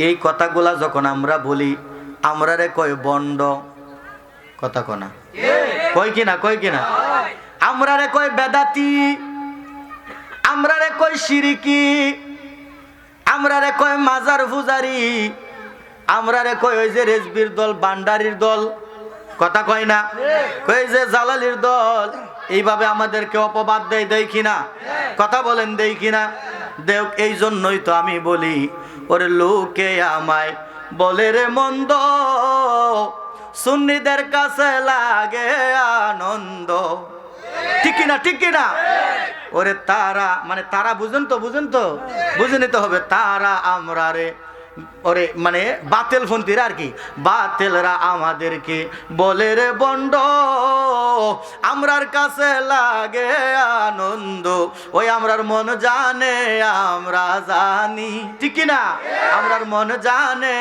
এই কথাগুলা যখন আমরা বলি, আমরা রে কয় বন্ড, কথা কনা কয় কিনা, আমরা রে কয় বেদাতি, আমরা রে কয় শিরিকি, আমরা রে কয় মাজার পূজারি, আমরা রে কয় ওই যে রেজবির দল, বান্ডারির দল, কথা কয় না, কয় যে জালালির দল। এইভাবে আমাদেরকে অপবাদ দেয় কিনা, কথা বলেন দেয় কিনা? দেখ, এই জন্যই তো আমি বলি, ওরে লোকে আমায় বলে রে মন্দ, সুন্নিদের কাছে লাগে আনন্দ, ঠিক কিনা? ওরে তারা, মানে তারা বুঝেন তো বুঝে নিতে হবে, তারা আমরা রে, ওরে মানে বাতিল ফন্তিরা আর কি, বাতিলরা আমাদেরকে বলে রে বন্ড, আমরার কাছে লাগে আনন্দ, ওই আমরার মন জানে আমরা জানি, ঠিক না? আমরার মন জানে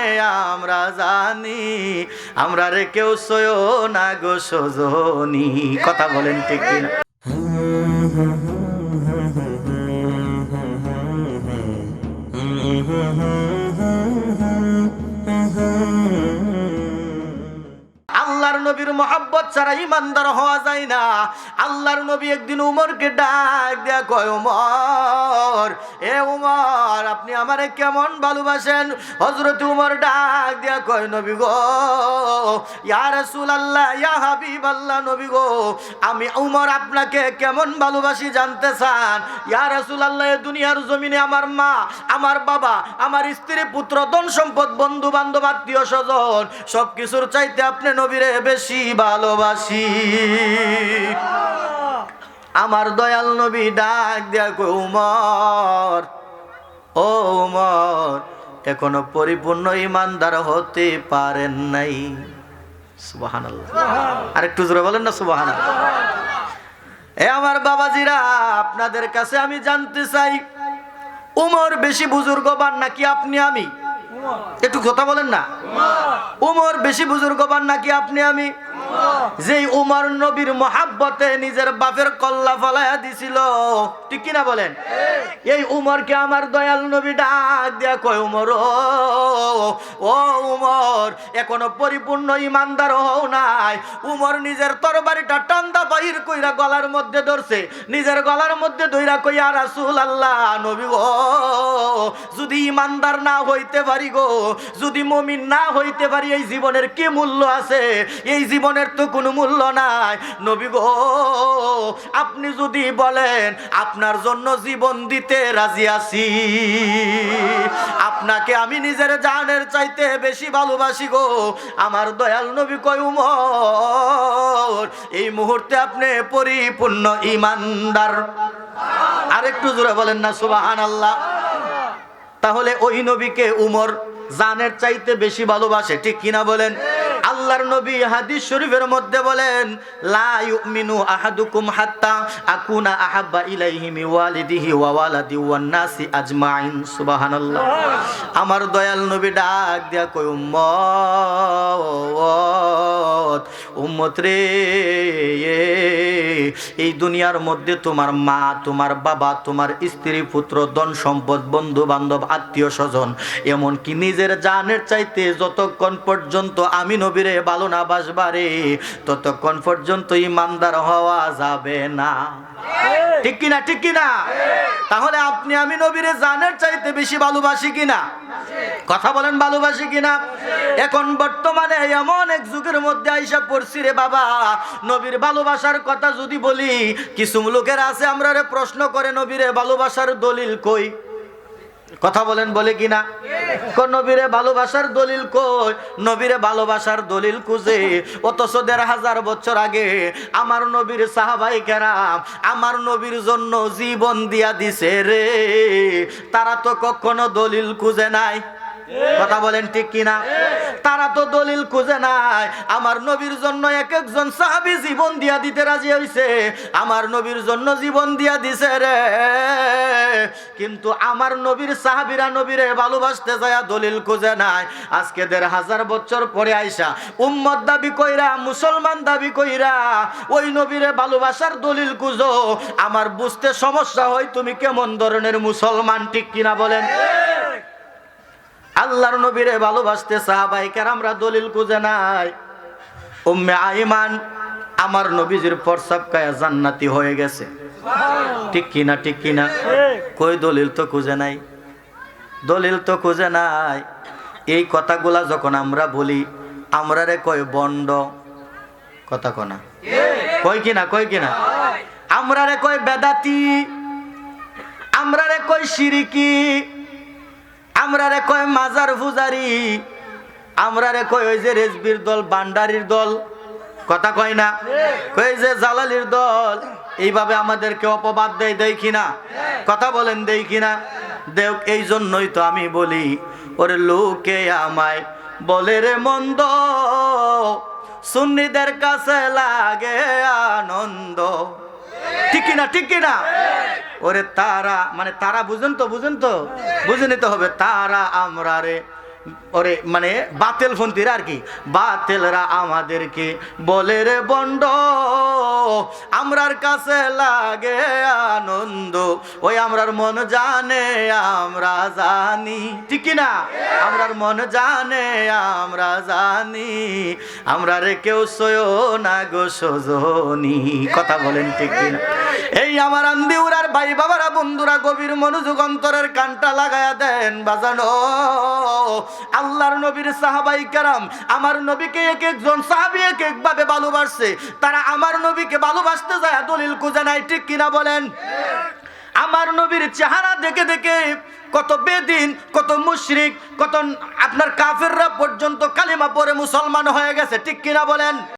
আমরা জানি, আমরা রে কেউ সয় না গো সজনী, কথা বলেন ঠিক কিনা? আল্লাহর নবীর মহব্বত ছাড়া ইমানদার হওয়া যায় না। আল্লাহর নবী একদিন উমরকে ডাক দেয়া কয়, উমর, এ উমর, আপনি আমারে কেমন ভালোবাসেন? হযরত উমর ডাক দেয়া কয়, নবী গো, ইয়া রাসূলুল্লাহ, ইয়া হাবিবাল্লাহ, নবী গো, আমি উমর আপনাকে কেমন ভালোবাসি জানতে চান? ইয়া রাসূলুল্লাহ, এই দুনিয়ার জমিনে আমার মা, আমার বাবা, আমার স্ত্রী, পুত্র, ধন সম্পদ, বন্ধু বান্ধব, আত্মীয় স্বজন, সবকিছুর চাইতে আপনি নবীরে বেশি ভালোবাসি। আমার দয়াল নবী ডাক দেয়া কই, উমর, ও উমর, এখনো পরিপূর্ণ ইমানদার হতে পারেন নাই। সুবহানাল্লাহ, আরেকটু জোরে বলেন না সুবহানাল্লাহ। এ আমার বাবাজিরা, আপনাদের কাছে আমি জানতে চাই, উমর বেশি বুজুর্গবান নাকি আপনি আমি? একটু কথা বলেন না। উমর বেশি বুজুর্গবান নাকি আপনি আমি? যেই উমর নবীর মহাব্বতে নিজের বাপের কল্লা ফলাইয়া দিছিল, ঠিক কিনা বলেন? এই উমরকে আমার দয়াল নবী ডাক দিয়া কয়, উমর, ও উমর, এখনো পরিপূর্ণ ইমানদার হও নাই। উমর নিজের তরবারিটা টান্দা বাহির কইরা গলার মধ্যে ধরছে, নিজের গলার মধ্যে ধইরা কই, ইয়া রাসূলুল্লাহ, নবী গো, যদি ইমানদার না হইতে পারি গো, যদি মুমিন না হইতে পারি, এই জীবনের কি মূল্য আছে? এই জীবনের তো কোনো মূল্য নাই। নবী গো, আপনি যদি বলেন আপনার জন্য জীবন দিতে রাজি আছি, আপনাকে আমি নিজের জানের চাইতে বেশি ভালোবাসি গো। আমার দয়াল নবী কয়, উমর, এই মুহূর্তে আপনি পরিপূর্ণ ইমানদার। আরেকটু জোরে বলেন না সুবহানাল্লাহ। তাহলে ওই নবীকে উমর জানের চাইতে বেশি ভালোবাসে, ঠিক কিনা বলেন? আল্লাহর নবী হাদিস শরীফের মধ্যে বলেন, লা ইউমিনু আহাদুকুম হাত্তা আকুনা আহাব্বা ইলাইহি মিন ওয়ালিদিহি ওয়া ওয়ালাদি ওয়ান নাসি আজমাইন। সুবহানাল্লাহ। আমার দয়াল নবী ডাক দিয়া কই, উম্মত, উম্মত রে, এই দুনিয়ার মধ্যে তোমার মা, তোমার বাবা, তোমার স্ত্রী, পুত্র, ধন সম্পদ, বন্ধু বান্ধব, আত্মীয় স্বজন, এমনকি নিজের জানের চাইতে যতক্ষণ পর্যন্ত আমি নবীরে ভালো না বাসবারে, ততক্ষণ পর্যন্ত ইমানদার হওয়া যাবে না, ঠিক কিনা? ঠিক কিনা? তাহলে আপনি আমি নবীরে জানের চাইতে বেশি ভালোবাসি কিনা? কথা বলেন, ভালোবাসি কিনা? এখন বর্তমানে এমন এক যুগের মধ্যে আইসা পড়ছি রে বাবা, নবীর ভালোবাসার কথা যদি বলি, কিছু লোকের আছে আমরা রে প্রশ্ন করে, নবীরে ভালোবাসার দলিল কই? কথা বলেন, বলে কিনা? নবীরে ভালোবাসার দলিল কই? নবীরে ভালোবাসার দলিল খুঁজে, অথচ ১৫০০ বছর আগে আমার নবীর সাহাবায়ে কেরাম আমার নবীর জন্য জীবন দিয়া দিছে রে, তারা তো কখনো দলিল খুঁজে নাই। কথা বলেন, ঠিক কিনা? তারা তো দলিল খুঁজে নাই। আমার নবীর জন্য এক একজন সাহাবী জীবন দিয়া দিতে রাজি হইছে, আমার নবীর জন্য জীবন দিয়া দিছে রে, কিন্তু আমার নবীর সাহাবীরা নবীরে ভালোবাসতে যায় দলিল খুঁজে নাই। আজকে ১৫০০ বছর পরে আইসা উম্মত দাবি কইরা, মুসলমান দাবি কইরা ওই নবীরে ভালোবাসার দলিল খুঁজো। আমার বুঝতে সমস্যা হয় তুমি কেমন ধরনের মুসলমান, ঠিক কিনা বলেন? আল্লাহর নবীরে ভালোবাসতে সাহাবায়ে কেরামরা দলিল খুঁজে নাই। উম্মে আইমান আমার নবীজির প্রস্রাব খায়া জান্নাতি হয়ে গেছে, ঠিক কিনা ঠিক কিনা? কই দলিল তো খুঁজে নাই, দলিল তো খুঁজে নাই। এই কথাগুলা যখন আমরা বলি আমরারে কয় বন্ড, কথা কনা কয় কিনা কয় কিনা? আমরারে কয় বেদাতি, আমরারে কয় শিরিকি, আমরারে কয় মাজার পূজারি, আমরারে কয় ওই যে রেজবির দল, বান্ডারির দল, কথা কয় না? কয় যে জালালির দল। এইভাবে আমাদেরকে অপবাদ দেয়, দেয় কিনা? কথা বলেন দেয় কিনা? দেও। এই জন্যই তো আমি বলি ওরে লোকে আমায় বলে রে মন্দ, সুন্নিদের কাছে লাগে আনন্দ, ঠিক কিনা ঠিক কিনা? ওরে তারা মানে তারা বুঝেন তো, বুঝেন তো, বুঝে নিতে হবে। তারা আমরা রে ওরে মানে বাতিল ফন্তিরা আর কি, বাতিলরা আমাদেরকে বলে রে বন্ড, আমরার কাছে লাগে আনন্দ। ওই আমরার মন জানে আমরা জানি, ঠিক কিনা? আমরার মন জানে আমরা জানি, আমরা রে কেউ সয়ো না গো সজনি, কথা বলেন ঠিক কিনা? এই আমার আন্দিউরার ভাই বাবারা, বন্ধুরা, গভীর মনোযোগ অন্তরের কানটা লাগায়া দেন বাজানো। আল্লাহর নবীর সাহাবাই কেরাম আমার নবীকে এক একজন সাহাবী এক এক ভাবে ভালোবাসছে। তারা আমার নবীকে ভালোবাসতে যায় দলিল খুঁজে নাই, ঠিক কিনা বলেন? আমার নবীর চেহারা দেখে দেখে কত বেদিন, কত মুশরিক, কত আপনার কাফেররা পর্যন্ত কালিমা পড়ে মুসলমান হয়ে গেছে, ঠিক কিনা বলেন?